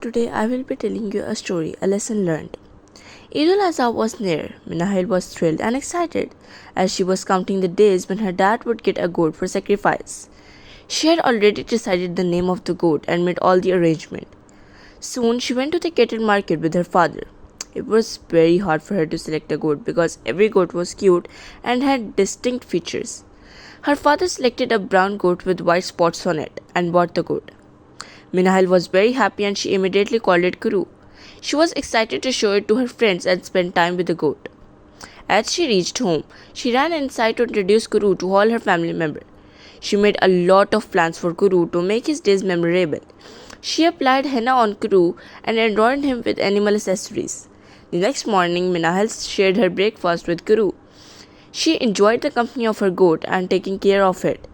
Today I will be telling you a story, a lesson learned. Azha was near. Minahil was thrilled and excited as she was counting the days when her dad would get a goat for sacrifice. She had already decided the name of the goat and made all the arrangement. Soon she went to the cattle market with her father. It was very hard for her to select a goat because every goat was cute and had distinct features. Her father selected a brown goat with white spots on it and bought the goat. Minahil was very happy and she immediately called it Kuru. She was excited to show it to her friends and spend time with the goat. As she reached home, she ran inside to introduce Kuru to all her family members. She made a lot of plans for Kuru to make his days memorable. She applied henna on Kuru and adorned him with animal accessories. The next morning, Minahil shared her breakfast with Kuru. She enjoyed the company of her goat and taking care of it.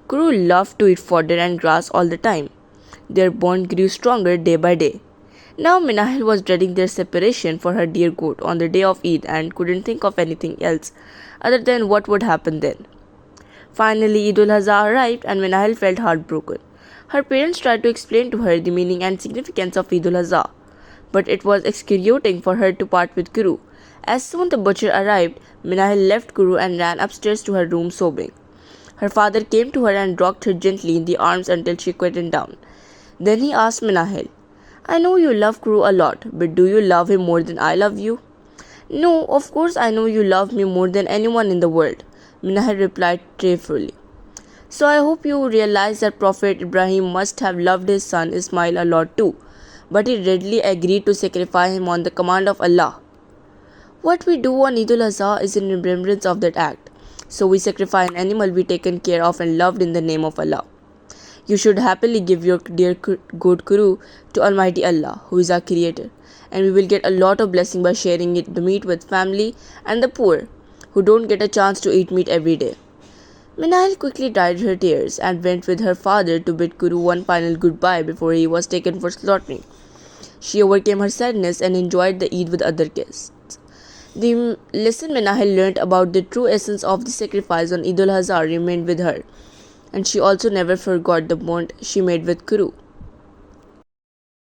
Kuru loved to eat fodder and grass all the time. Their bond grew stronger day by day. Now Minahil was dreading their separation for her dear goat on the day of Eid and couldn't think of anything else other than what would happen then. Finally, Azha arrived and Minahil felt heartbroken. Her parents tried to explain to her the meaning and significance of Azha, but it was excruciating for her to part with Kuru. As soon the butcher arrived, Minahil left Kuru and ran upstairs to her room sobbing. Her father came to her and rocked her gently in the arms until she quieted down. Then he asked Minahil, "I know you love Kuru a lot, but do you love him more than I love you?" "No, of course I know you love me more than anyone in the world," Minahil replied tearfully. "So I hope you realize that Prophet Ibrahim must have loved his son Ismail a lot too, but he readily agreed to sacrifice him on the command of Allah. What we do on Eid al-Azha is in remembrance of that act. So we sacrifice an animal we taken care of and loved in the name of Allah. You should happily give your dear goat Kuru to Almighty Allah, who is our creator, and we will get a lot of blessing by sharing the meat with family and the poor, who don't get a chance to eat meat every day." Minahil quickly dried her tears and went with her father to bid Kuru one final goodbye before he was taken for slaughtering. She overcame her sadness and enjoyed the Eid with other guests. The lesson Minahil learned about the true essence of the sacrifice on Eid al-Azha remained with her, and she also never forgot the bond she made with Kuru.